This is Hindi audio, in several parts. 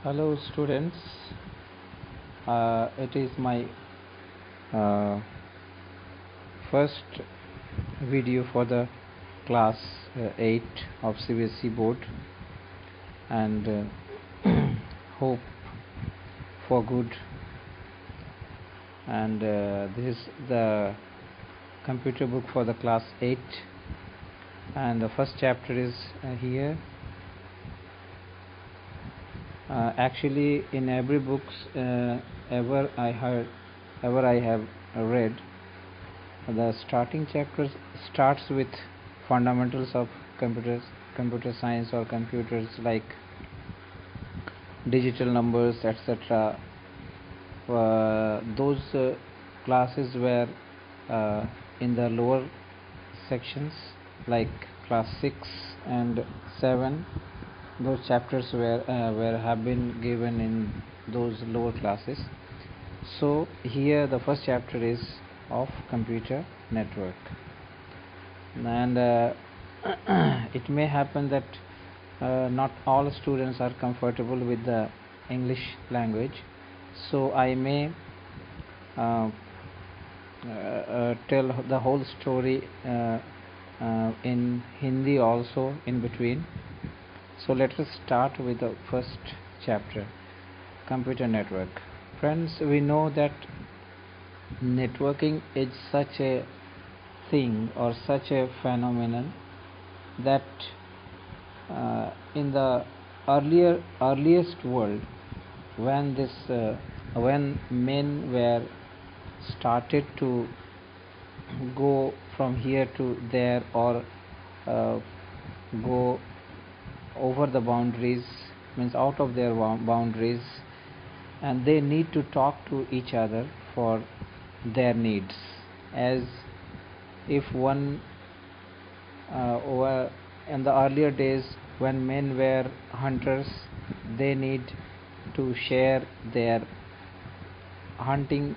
Hello students, it is my uh, first video for the class 8 of CBSE board, and hope for good. And this is the computer book for the class 8, and the first chapter is here. Actually, in every books ever I have read, the starting chapter starts with fundamentals of computer science or computers, like digital numbers, etc. Those classes were in the lower sections, like class 6 and 7. Those chapters were have been given in those lower classes. So here the first chapter is of computer network, and it may happen that not all students are comfortable with the English language, so I may tell the whole story in Hindi also in between. So let us start with the first chapter, computer network. Friends, we know that networking is such a thing or such a phenomenon that in the earliest world, when when men were started to go from here to there, or uh, go over the boundaries, means out of their boundaries, and they need to talk to each other for their needs, as if one over in the earlier days, when men were hunters, they need to share their hunting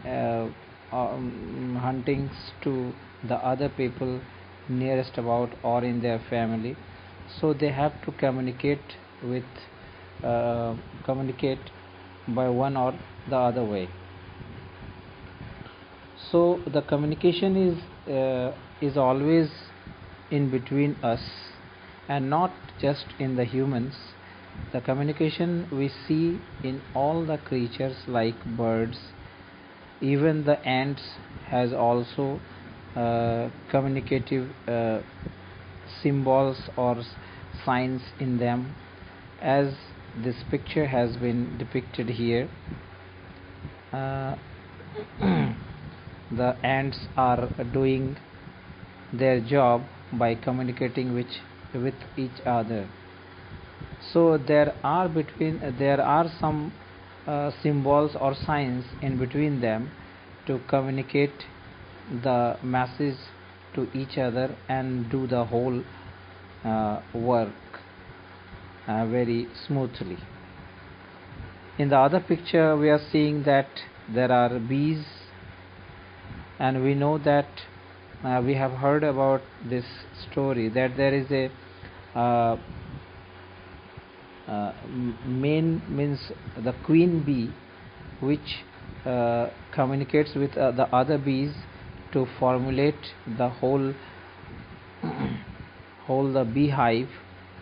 huntings to the other people nearest about or in their family. So they have to with communicate by one or the other way. So the communication is always in between us, and not just in the humans. The communication we see in all the creatures, like birds, even the ants has also communicative symbols or signs in them, as this picture has been depicted here. uh, the ants are doing their job by communicating with each other. So there are some symbols or signs in between them to communicate the message to each other and do the whole work very smoothly. In the other picture, we are seeing that there are bees, and we know that we have heard about this story, that there is a main, means the queen bee, which communicates with the other bees to formulate the whole the beehive,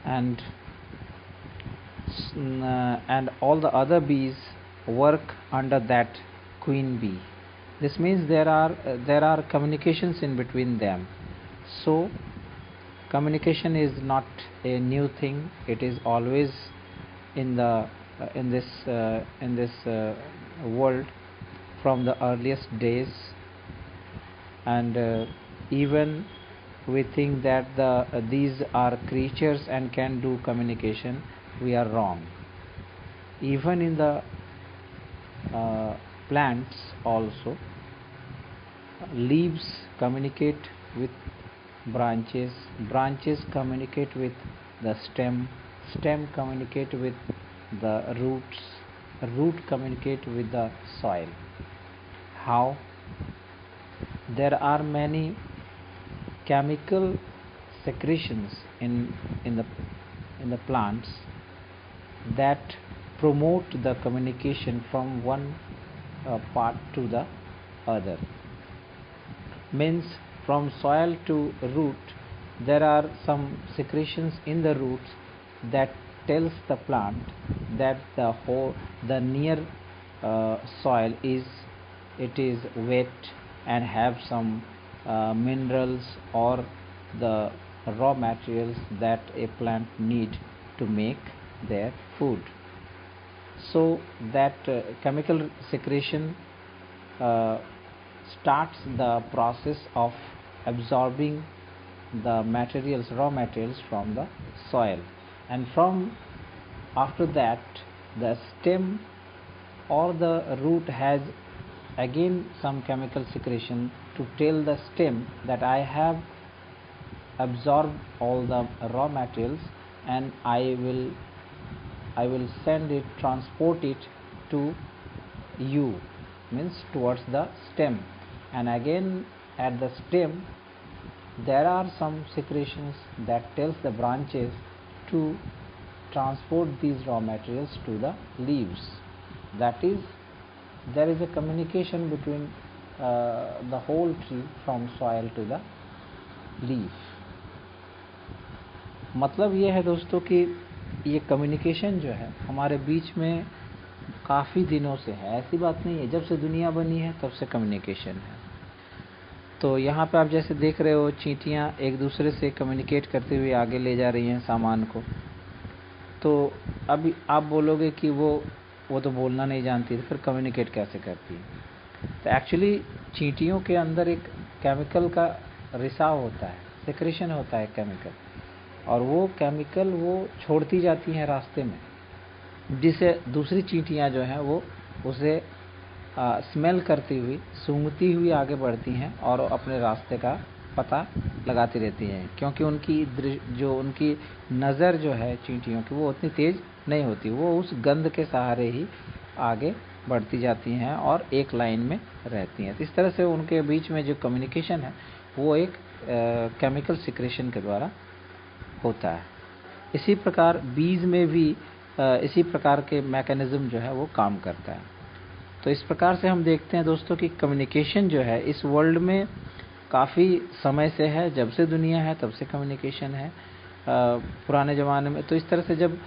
and and all the other bees work under that queen bee. This means there are communications in between them. So communication is not a new thing, it is always in the in this world from the earliest days. And even we think that these are creatures and can do communication, we are wrong. Even in the plants also, leaves communicate with branches, branches communicate with the stem communicate with the roots, root communicate with the soil. How? There are many chemical secretions in the plants that promote the communication from one part to the other. Means from soil to root, there are some secretions in the roots that tells the plant that the near soil is wet and have some minerals or the raw materials that a plant need to make their food. So that chemical secretion starts the process of absorbing the raw materials from the soil, and from after that the stem or the root has again some chemical secretion to tell the stem that I have absorbed all the raw materials and I will transport it to you, means towards the stem. And again at the stem there are some secretions that tells the branches to transport these raw materials to the leaves. That is, there is a communication between the whole tree from soil to the leaf. मतलब ये है दोस्तों कि ये कम्युनिकेशन जो है हमारे बीच में काफ़ी दिनों से है, ऐसी बात नहीं है, जब से दुनिया बनी है तब से कम्युनिकेशन है। तो यहाँ पे आप जैसे देख रहे हो चींटियाँ एक दूसरे से कम्युनिकेट करते हुए आगे ले जा रही हैं सामान को। तो अभी आप बोलोगे कि वो तो बोलना नहीं जानती, तो फिर कम्युनिकेट कैसे करती है? तो एक्चुअली चींटियों के अंदर एक केमिकल का रिसाव होता है, सेक्रेशन होता है केमिकल, और वो केमिकल वो छोड़ती जाती हैं रास्ते में, जिसे दूसरी चींटियाँ जो हैं वो उसे स्मेल करती हुई, सूंघती हुई आगे बढ़ती हैं और अपने रास्ते का पता लगाती रहती हैं, क्योंकि उनकी नज़र जो है चींटियों की वो उतनी तेज़ नहीं होती, वो उस गंध के सहारे ही आगे बढ़ती जाती हैं और एक लाइन में रहती हैं। तो इस तरह से उनके बीच में जो कम्युनिकेशन है वो एक केमिकल सिक्रेशन के द्वारा होता है। इसी प्रकार बीज में भी इसी प्रकार के मैकेनिज्म जो है वो काम करता है। तो इस प्रकार से हम देखते हैं दोस्तों कि कम्युनिकेशन जो है इस वर्ल्ड में काफ़ी समय से है, जब से दुनिया है तब से कम्युनिकेशन है। पुराने ज़माने में तो इस तरह से जब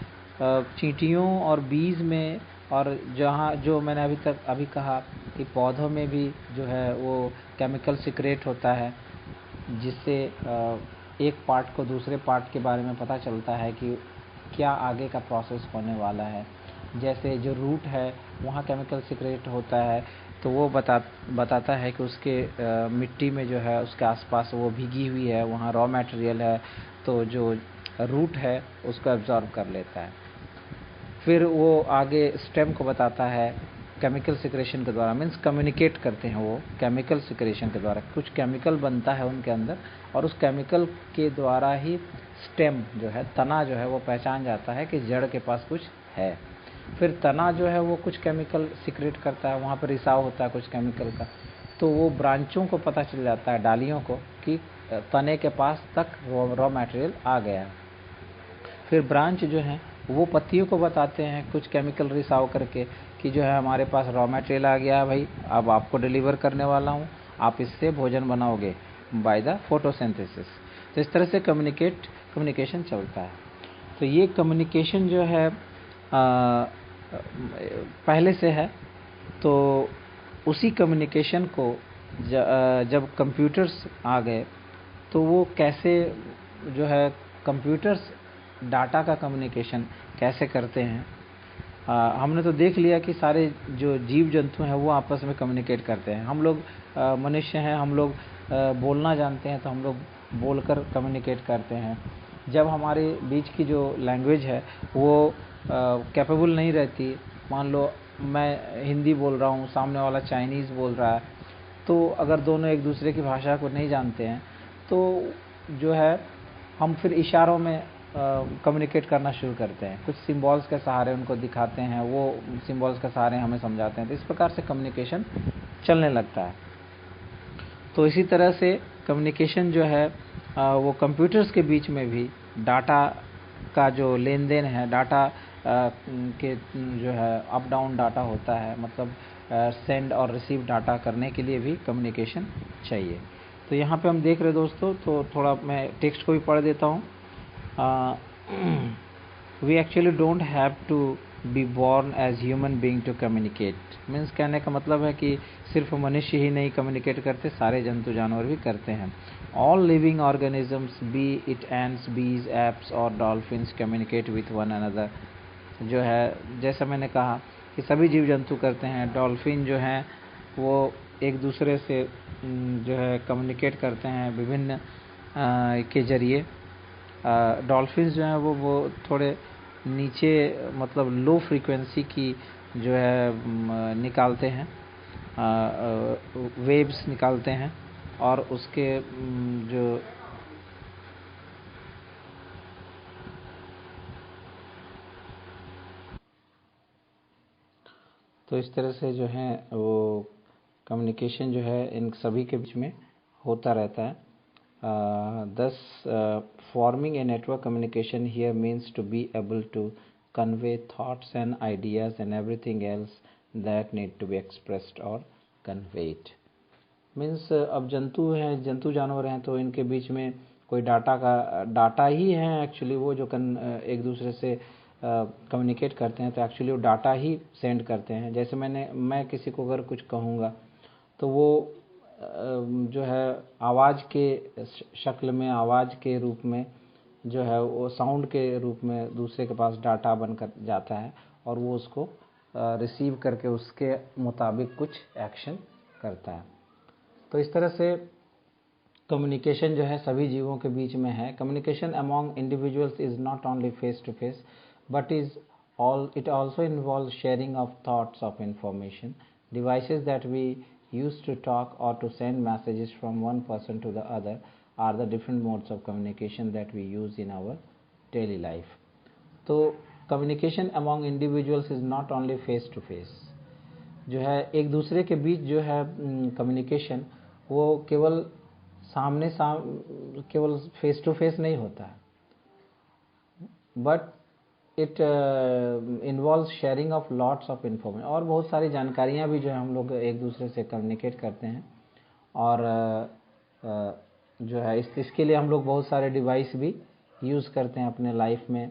चींटियों और बीज में और जो मैंने अभी कहा कि पौधों में भी जो है वो केमिकल सिक्रेट होता है, जिससे एक पार्ट को दूसरे पार्ट के बारे में पता चलता है कि क्या आगे का प्रोसेस होने वाला है। जैसे जो रूट है वहाँ केमिकल सिक्रेट होता है, तो वो बताता है कि उसके मिट्टी में जो है उसके आसपास वो भीगी हुई है, वहाँ रॉ मटेरियल है, तो जो रूट है उसको एब्जॉर्ब कर लेता है। फिर वो आगे स्टेम को बताता है केमिकल सिक्रेशन के द्वारा, मीन्स कम्युनिकेट करते हैं वो केमिकल सिक्रेशन के द्वारा, कुछ केमिकल बनता है उनके अंदर और उस केमिकल के द्वारा ही स्टेम जो है, तना जो है वो पहचान जाता है कि जड़ के पास कुछ है। फिर तना जो है वो कुछ केमिकल सिक्रेट करता है, वहाँ पर रिसाव होता है कुछ केमिकल का, तो वो ब्रांचों को पता चल जाता है, डालियों को, कि तने के पास तक रॉ मटेरियल आ गया। फिर ब्रांच जो है वो पत्तियों को बताते हैं कुछ केमिकल रिसाव करके कि जो है हमारे पास रॉ मटेरियल आ गया भाई, अब आपको डिलीवर करने वाला हूँ, आप इससे भोजन बनाओगे बाय द फोटोसिंथेसिस। तो इस तरह से कम्युनिकेशन चलता है। तो ये कम्युनिकेशन जो है पहले से है, तो उसी कम्युनिकेशन को जब कंप्यूटर्स आ गए तो वो कैसे जो है कंप्यूटर्स डाटा का कम्युनिकेशन कैसे करते हैं। हमने तो देख लिया कि सारे जो जीव जंतु हैं वो आपस में कम्युनिकेट करते हैं। हम लोग मनुष्य हैं, हम लोग बोलना जानते हैं, तो हम लोग बोलकर कम्युनिकेट करते हैं। जब हमारे बीच की जो लैंग्वेज है वो कैपेबल नहीं रहती, मान लो मैं हिंदी बोल रहा हूँ, सामने वाला चाइनीज़ बोल रहा है, तो अगर दोनों एक दूसरे की भाषा को नहीं जानते हैं तो जो है हम फिर इशारों में कम्युनिकेट करना शुरू करते हैं, कुछ सिंबल्स के सहारे उनको दिखाते हैं, वो सिंबल्स के सहारे हमें समझाते हैं। तो इस प्रकार से कम्युनिकेशन चलने लगता है। तो इसी तरह से कम्युनिकेशन जो है वो कंप्यूटर्स के बीच में भी डाटा का जो लेन देन है, डाटा के जो है अप डाउन डाटा होता है, मतलब सेंड और रिसीव डाटा करने के लिए भी कम्युनिकेशन चाहिए। तो यहाँ पे हम देख रहे दोस्तों, तो थोड़ा मैं टेक्स्ट को भी पढ़ देता हूँ। We actually don't have to be born as human being to communicate. Means कहने का मतलब है कि सिर्फ मनुष्य ही नहीं कम्युनिकेट करते, सारे जंतु जानवर भी करते हैं। All living organisms, B it ends, बीज, एप्स और dolphins communicate with one another. जो है जैसा मैंने कहा कि सभी जीव जंतु करते हैं। डॉल्फिन जो हैं वो एक दूसरे से जो है कम्युनिकेट करते हैं विभिन्न के जरिए। डॉल्फिन्स जो हैं वो थोड़े नीचे, मतलब लो फ्रीक्वेंसी की जो है निकालते हैं, वेव्स निकालते हैं, और उसके जो तो इस तरह से जो है वो कम्युनिकेशन जो है इन सभी के बीच में होता रहता है। Thus, forming a network communication here means to be able to convey thoughts and ideas and everything else that need to be expressed or conveyed. Means अब जंतु हैं, जंतु जानवर हैं, तो इनके बीच में कोई डाटा ही है एक्चुअली, वो जो एक दूसरे से कम्युनिकेट करते हैं, तो एक्चुअली वो डाटा ही सेंड करते हैं। जैसे मैं किसी को अगर कुछ कहूँगा तो वो जो है आवाज़ के शक्ल में, आवाज़ के रूप में जो है वो साउंड के रूप में दूसरे के पास डाटा बनकर जाता है, और वो उसको रिसीव करके उसके मुताबिक कुछ एक्शन करता है। तो इस तरह से कम्युनिकेशन जो है सभी जीवों के बीच में है। Communication among individuals is not only face to face but it also involves sharing of thoughts, of information. Devices that we use to talk or to send messages from one person to the other are the different modes of communication that we use in our daily life. तो communication among individuals is not only face to face, जो है एक दूसरे के बीच जो है कम्युनिकेशन वो केवल केवल फेस टू फेस नहीं होता है, but it involve sharing of lots of information, और बहुत सारी जानकारियाँ भी जो है हम लोग एक दूसरे से कम्युनिकेट करते हैं। और जो है इसके लिए हम लोग बहुत सारे डिवाइस भी यूज़ करते हैं अपने लाइफ में।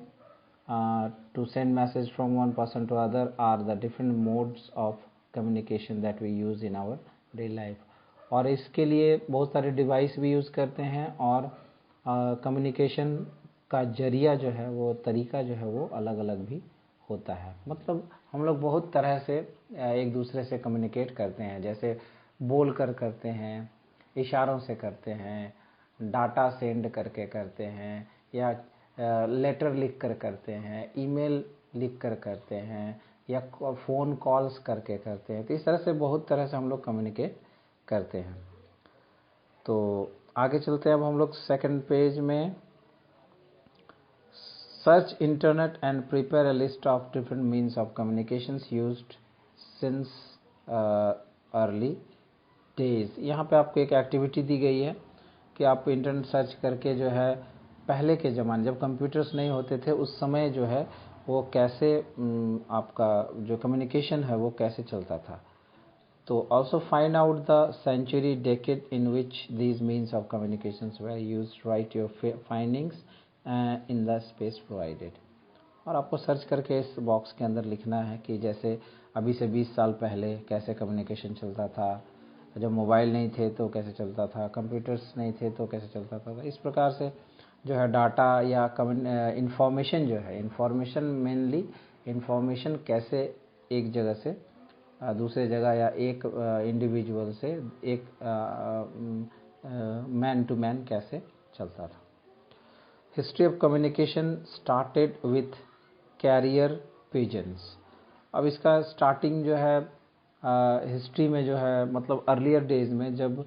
To send message from one person to other are the different modes of communication that we use in our daily life. और इसके लिए बहुत सारे डिवाइस भी यूज़ करते हैं, और कम्युनिकेशन का जरिया जो है, वो तरीका जो है वो अलग अलग भी होता है। मतलब हम लोग बहुत तरह से एक दूसरे से कम्युनिकेट करते हैं, जैसे बोल कर करते हैं, इशारों से करते हैं, डाटा सेंड करके करते हैं, या लेटर लिख कर करते हैं, ईमेल लिख कर करते हैं, या फ़ोन कॉल्स करके करते हैं। तो इस तरह से बहुत तरह से हम लोग कम्युनिकेट करते हैं। तो आगे चलते हैं अब हम लोग सेकंड पेज में। Search internet and prepare a list of different means of communications used since early days. यहाँ पे आपको एक एक्टिविटी दी गई है कि आप इंटरनेट सर्च करके जो है पहले के ज़माने जब कंप्यूटर्स नहीं होते थे उस समय जो है वो कैसे आपका जो कम्युनिकेशन है वो कैसे चलता था। तो also find out the century decade in which these means of communications were used. Write your findings in the space provided. और आपको सर्च करके इस बॉक्स के अंदर लिखना है कि जैसे अभी से 20 साल पहले कैसे कम्युनिकेशन चलता था, जब मोबाइल नहीं थे तो कैसे चलता था, कंप्यूटर्स नहीं थे तो कैसे चलता था। इस प्रकार से जो है डाटा या इंफॉर्मेशन जो है, इंफॉर्मेशन मेनली इंफॉर्मेशन कैसे एक जगह से दूसरे जगह या एक इंडिविजुअल से एक मैन टू मैन कैसे चलता था। History of communication started with carrier pigeons. अब इसका स्टार्टिंग जो है हिस्ट्री में जो है, मतलब अर्लियर डेज में जब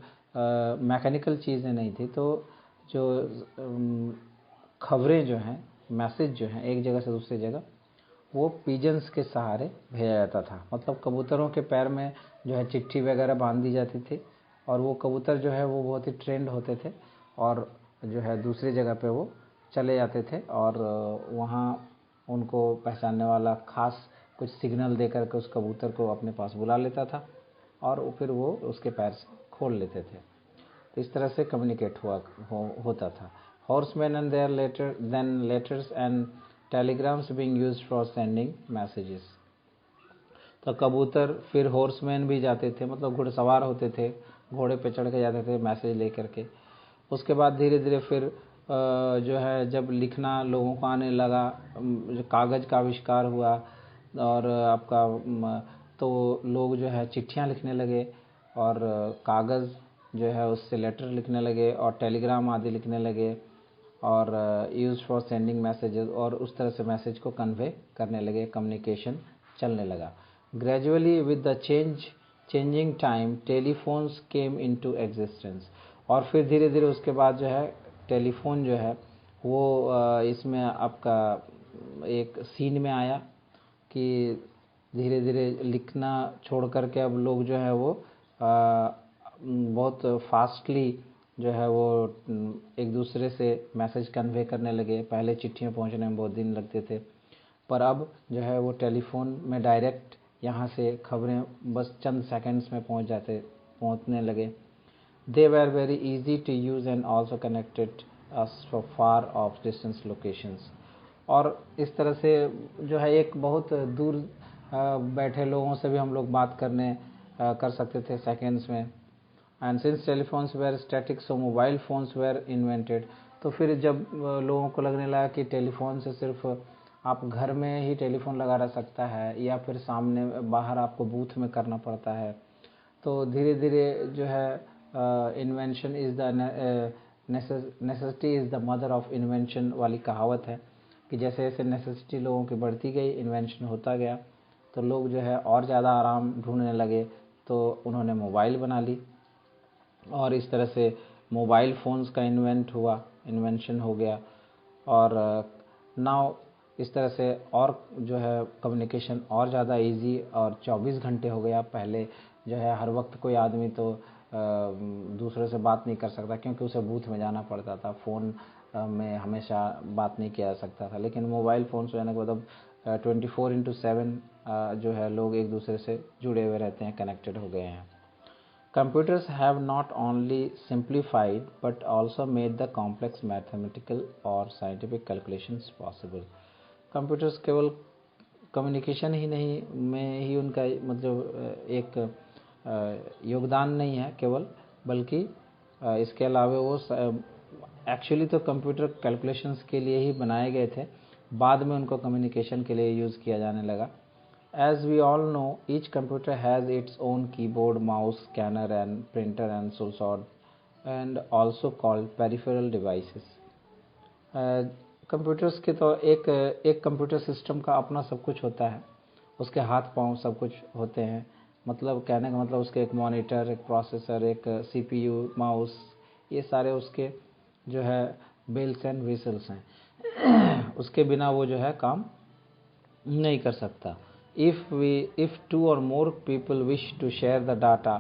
मैकेनिकल चीज़ें नहीं थी, तो जो खबरें जो हैं, मैसेज जो हैं एक जगह से दूसरी जगह, वो पिजन्स के सहारे भेजा जाता था। मतलब कबूतरों के पैर में जो है चिट्ठी वगैरह बांध दी जाती थी, और वो कबूतर जो है वो बहुत ही ट्रेंड होते थे, और जो है दूसरी जगह पे वो चले जाते थे, और वहाँ उनको पहचानने वाला खास कुछ सिग्नल दे करके उस कबूतर को अपने पास बुला लेता था और फिर वो उसके पैर से खोल लेते थे। तो इस तरह से कम्युनिकेट होता था। Horseman and their letters and telegrams being used for sending messages. तो कबूतर फिर हॉर्समैन भी जाते थे, मतलब घुड़सवार होते थे, घोड़े पे चढ़ के जाते थे मैसेज लेकर के। उसके बाद धीरे धीरे फिर जो है जब लिखना लोगों को आने लगा, जो कागज़ का आविष्कार हुआ और आपका तो लोग जो है चिट्ठियाँ लिखने लगे और कागज़ जो है उससे लेटर लिखने लगे और टेलीग्राम आदि लिखने लगे और यूज फॉर सेंडिंग मैसेजेस, और उस तरह से मैसेज को कन्वे करने लगे, कम्युनिकेशन चलने लगा। Gradually with the changing time telephones came into existence, और फिर धीरे धीरे उसके बाद जो है टेलीफोन जो है वो इसमें आपका एक सीन में आया कि धीरे धीरे लिखना छोड़ करके अब लोग जो है वो बहुत फास्टली जो है वो एक दूसरे से मैसेज कन्वे करने लगे। पहले चिट्ठियाँ पहुँचने में बहुत दिन लगते थे, पर अब जो है वो टेलीफोन में डायरेक्ट यहाँ से खबरें बस चंद सेकंड्स में पहुँचने लगे। They were very easy to use and also connected us for far of distance locations, और इस तरह से जो है एक बहुत दूर बैठे लोगों से भी हम लोग बात कर सकते थे सेकेंड्स में। And since telephones were static so mobile phones were invented, तो फिर जब लोगों को लगने लगा कि टेलीफोन से सिर्फ आप घर में ही टेलीफोन लगा रह सकता है या फिर सामने बाहर आपको बूथ में करना पड़ता है, तो धीरे धीरे जो है invention is the necessity is the mother of invention वाली कहावत है कि जैसे जैसे नेसेसिटी लोगों की बढ़ती गई, इन्वेंशन होता गया, तो लोग जो है और ज़्यादा आराम ढूंढने लगे, तो उन्होंने मोबाइल बना ली और इस तरह से मोबाइल फ़ोन्स का इन्वेंशन हो गया। और नाउ इस तरह से और जो है कम्युनिकेशन और ज़्यादा इजी और 24 घंटे हो गया। पहले जो है हर वक्त कोई आदमी तो दूसरे से बात नहीं कर सकता क्योंकि उसे बूथ में जाना पड़ता था, फ़ोन में हमेशा बात नहीं किया जा सकता था। लेकिन मोबाइल फ़ोन से जाने के मतलब 24/7 जो है लोग एक दूसरे से जुड़े हुए रहते हैं, कनेक्टेड हो गए हैं। Computers have not only simplified but also made the complex mathematical or scientific calculations possible. Computers केवल कम्युनिकेशन ही नहीं में ही उनका मतलब एक योगदान नहीं है केवल, बल्कि इसके अलावा वो एक्चुअली तो कंप्यूटर कैलकुलेशंस के लिए ही बनाए गए थे, बाद में उनको कम्युनिकेशन के लिए यूज़ किया जाने लगा। As we all know, each computer has its own keyboard, mouse, scanner and printer and so on, and also called peripheral devices. Computers के तो एक कंप्यूटर सिस्टम का अपना सब कुछ होता है, उसके हाथ पांव सब कुछ होते हैं। मतलब कहने का मतलब उसके एक मॉनिटर, एक प्रोसेसर, एक सीपीयू, माउस, ये सारे उसके जो है बेल्स एंड व्हिसल्स हैं। उसके बिना वो जो है काम नहीं कर सकता। if two or more people wish to share the data,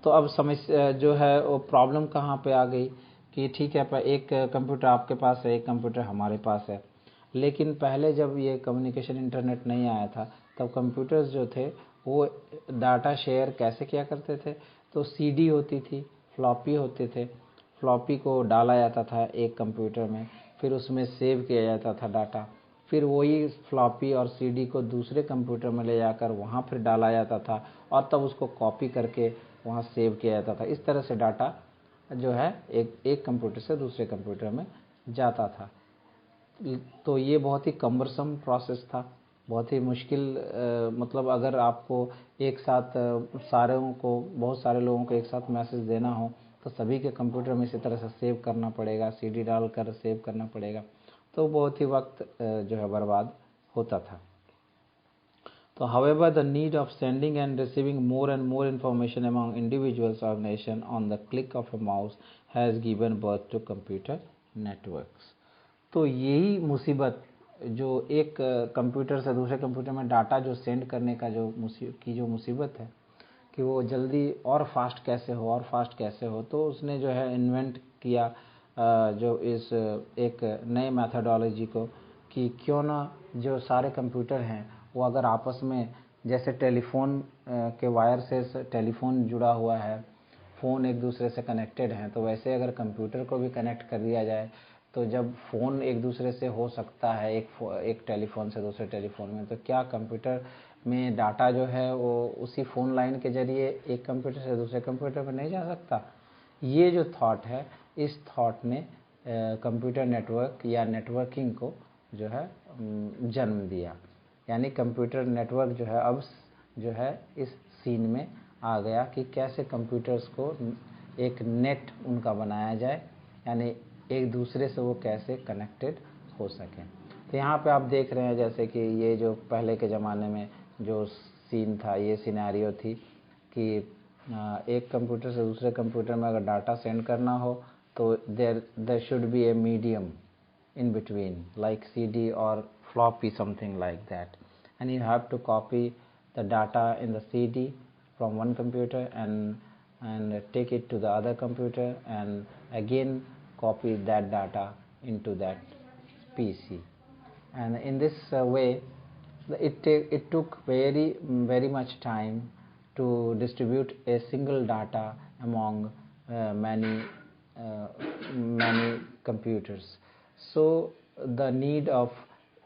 तो अब समस्या जो है वो प्रॉब्लम कहाँ पे आ गई कि ठीक है एक कंप्यूटर आपके पास है, एक कंप्यूटर हमारे पास है, लेकिन पहले जब ये कम्युनिकेशन इंटरनेट नहीं आया था तब कंप्यूटर्स जो थे वो डाटा शेयर कैसे किया करते थे। तो सीडी होती थी, फ्लॉपी होते थे, फ्लॉपी को डाला जाता था एक कंप्यूटर में, फिर उसमें सेव किया जाता था डाटा, फिर वही फ्लॉपी और सीडी को दूसरे कंप्यूटर में ले जाकर वहाँ फिर डाला जाता था और तब उसको कॉपी करके वहाँ सेव किया जाता था। इस तरह से डाटा जो है एक कंप्यूटर से दूसरे कंप्यूटर में जाता था। तो ये बहुत ही कम्बरसम प्रोसेस था, बहुत ही मुश्किल मतलब अगर आपको एक साथ बहुत सारे लोगों को एक साथ मैसेज देना हो तो सभी के कंप्यूटर में इसी तरह से सेव करना पड़ेगा, सीडी डालकर सेव करना पड़ेगा, तो बहुत ही वक्त जो है बर्बाद होता था। तो however the need of sending and receiving more and more information among individuals or nation on the click of a mouse has given birth to computer networks. तो यही मुसीबत जो एक कंप्यूटर से दूसरे कंप्यूटर में डाटा जो सेंड करने का जो मुसीबत है कि वो जल्दी और फास्ट कैसे हो, तो उसने जो है इन्वेंट किया जो इस एक नए मैथडोलॉजी को कि क्यों ना जो सारे कंप्यूटर हैं वो अगर आपस में, जैसे टेलीफोन के वायर से टेलीफोन जुड़ा हुआ है, फ़ोन एक दूसरे से कनेक्टेड हैं, तो वैसे अगर कंप्यूटर को भी कनेक्ट कर दिया जाए तो जब फ़ोन एक दूसरे से हो सकता है एक टेलीफोन से दूसरे टेलीफोन में, तो क्या कंप्यूटर में डाटा जो है वो उसी फ़ोन लाइन के ज़रिए एक कंप्यूटर से दूसरे कंप्यूटर पर नहीं जा सकता? ये जो थॉट है, इस थॉट ने कंप्यूटर नेटवर्क या नेटवर्किंग को जो है जन्म दिया। यानी कंप्यूटर नेटवर्क जो है अब जो है इस सीन में आ गया कि कैसे कंप्यूटर्स को एक नेट उनका बनाया जाए, यानी एक दूसरे से वो कैसे कनेक्टेड हो सकें। तो यहाँ पे आप देख रहे हैं जैसे कि ये जो पहले के ज़माने में जो सीन था, ये सिनेरियो थी कि एक कंप्यूटर से दूसरे कंप्यूटर में अगर डाटा सेंड करना हो तो there should be a medium in between like CD or floppy, something like that, and you have to copy the data in the CD from one computer and take it to the other computer and again copy that data into that PC. And in this way it took very much time to distribute a single data among many computers. So the need of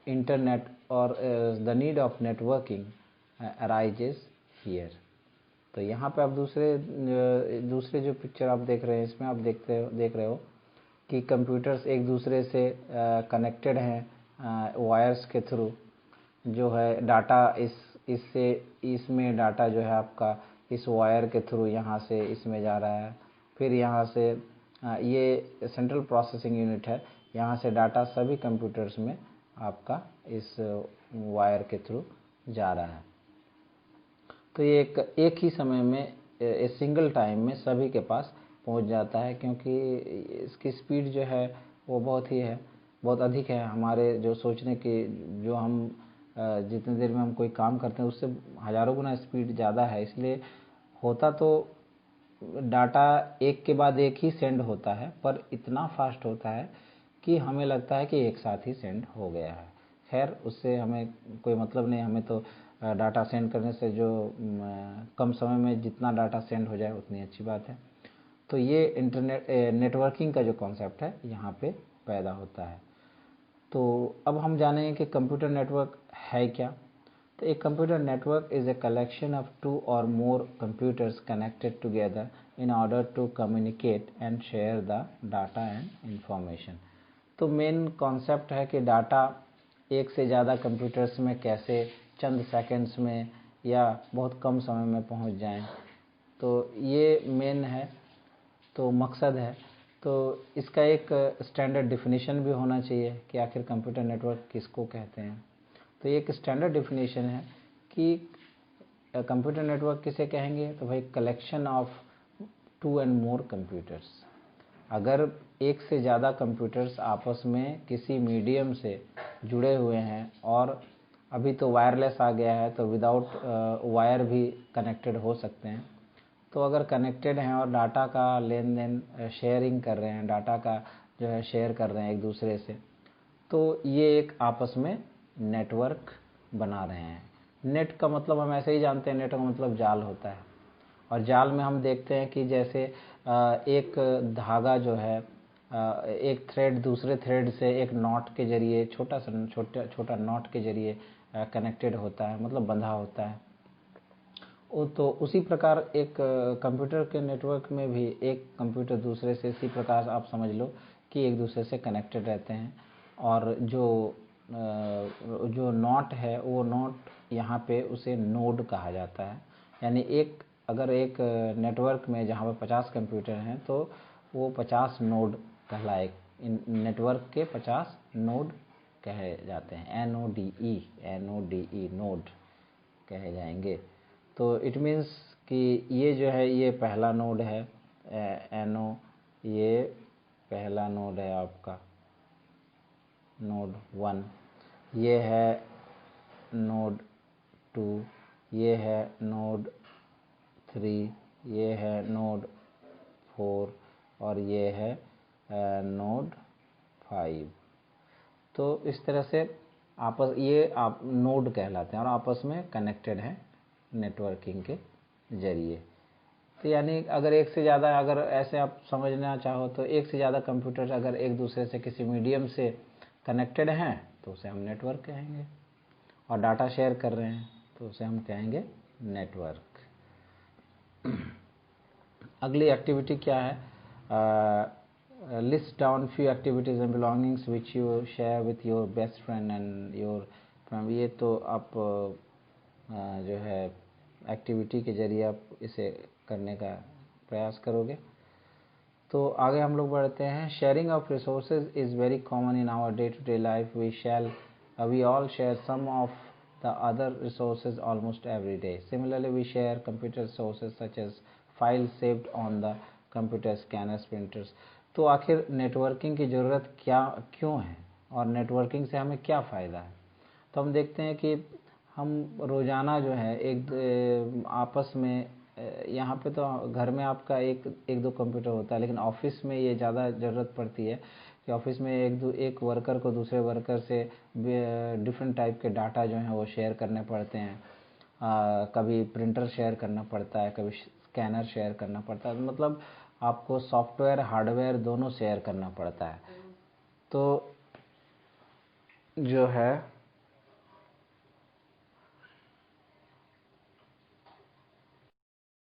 internet or the need of networking arises here. तो यहाँ पे आप दूसरे जो पिक्चर आप देख रहे हैं, इसमें आप देख रहे हो कि कंप्यूटर्स एक दूसरे से कनेक्टेड हैं वायर्स के थ्रू, जो है डाटा इसमें डाटा जो है आपका इस वायर के थ्रू यहाँ से इसमें जा रहा है, फिर यहाँ से ये सेंट्रल प्रोसेसिंग यूनिट है, यहाँ से डाटा सभी कंप्यूटर्स में आपका इस वायर के थ्रू जा रहा है। तो ये एक ही समय में एक सिंगल टाइम में सभी के पास पहुंच जाता है, क्योंकि इसकी स्पीड जो है वो बहुत अधिक है। हमारे जो सोचने की, जो हम जितनी देर में हम कोई काम करते हैं उससे हज़ारों गुना स्पीड ज़्यादा है। इसलिए होता तो डाटा एक के बाद एक ही सेंड होता है, पर इतना फास्ट होता है कि हमें लगता है कि एक साथ ही सेंड हो गया है। खैर, उससे हमें कोई मतलब नहीं, हमें तो डाटा सेंड करने से जो कम समय में जितना डाटा सेंड हो जाए उतनी अच्छी बात है। तो ये नेटवर्किंग का जो कॉन्सेप्ट है यहाँ पे पैदा होता है। तो अब हम जानेंगे कि कंप्यूटर नेटवर्क है क्या। तो एक computer network is a collection of 2 or more computers connected together in order to communicate and share the data and information। तो मेन कॉन्सेप्ट है कि डाटा एक से ज़्यादा कंप्यूटर्स में कैसे चंद सेकंड्स में या बहुत कम समय में पहुंच जाएं, तो ये मेन है, तो मकसद है। तो इसका एक स्टैंडर्ड डिफिनीशन भी होना चाहिए कि आखिर कंप्यूटर नेटवर्क किसको कहते हैं। तो एक स्टैंडर्ड डिफिनीशन है कि कंप्यूटर नेटवर्क किसे कहेंगे, तो भाई collection of 2 and more computers. अगर एक से ज़्यादा कंप्यूटर्स आपस में किसी मीडियम से जुड़े हुए हैं, और अभी तो वायरलेस आ गया है तो विदाउट वायर भी कनेक्टेड हो सकते हैं, तो अगर कनेक्टेड हैं और डाटा का लेन देन शेयरिंग कर रहे हैं, डाटा का जो है शेयर कर रहे हैं एक दूसरे से, तो ये एक आपस में नेटवर्क बना रहे हैं। नेट का मतलब हम ऐसे ही जानते हैं, नेट का मतलब जाल होता है, और जाल में हम देखते हैं कि जैसे एक धागा जो है एक थ्रेड दूसरे थ्रेड से एक नॉट के जरिए, छोटा नॉट के जरिए कनेक्टेड होता है, मतलब बंधा होता है। तो उसी प्रकार एक कंप्यूटर के नेटवर्क में भी एक कंप्यूटर दूसरे से इसी प्रकार आप समझ लो कि एक दूसरे से कनेक्टेड रहते हैं, और जो नॉट है वो नॉट यहाँ पे उसे नोड कहा जाता है। यानी अगर एक नेटवर्क में जहाँ पर 50 कंप्यूटर हैं तो वो 50 नोड कहलाए, इन नेटवर्क के 50 नोड कहे जाते हैं, NODE नोड कहे जाएंगे। तो इट मीन्स कि ये जो है ये पहला नोड है, ये पहला नोड है आपका नोड 1, ये है नोड 2, ये है नोड 3, ये है नोड 4 और ये है नोड 5। तो इस तरह से आपस ये आप नोड कहलाते हैं और आपस में कनेक्टेड हैं नेटवर्किंग के जरिए। तो यानी अगर एक से ज़्यादा, अगर ऐसे आप समझना चाहो तो एक से ज़्यादा कंप्यूटर अगर एक दूसरे से किसी मीडियम से कनेक्टेड हैं तो उसे हम नेटवर्क कहेंगे, और डाटा शेयर कर रहे हैं तो उसे हम कहेंगे नेटवर्क। अगली एक्टिविटी क्या है? List down few activities and belongings which you share with your best friend and your family. ये तो आप जो है एक्टिविटी के जरिए आप इसे करने का प्रयास करोगे। तो आगे हम लोग बढ़ते हैं। Sharing of resources is very common in our day to day life. We all share some of the other resources almost every day. Similarly, we share computer resources such as files saved on the computer, scanners, printers. तो आखिर नेटवर्किंग की ज़रूरत क्यों है और नेटवर्किंग से हमें क्या फ़ायदा है? तो हम देखते हैं कि हम रोज़ाना जो है एक आपस में, यहाँ पे तो घर में आपका एक दो कंप्यूटर होता है, लेकिन ऑफिस में ये ज़्यादा ज़रूरत पड़ती है कि ऑफिस में एक वर्कर को दूसरे वर्कर से डिफरेंट टाइप के डाटा जो हैं वो शेयर करने पड़ते हैं। कभी प्रिंटर शेयर करना पड़ता है, कभी स्कैनर शेयर करना पड़ता है, मतलब आपको सॉफ्टवेयर हार्डवेयर दोनों शेयर करना पड़ता है। तो जो है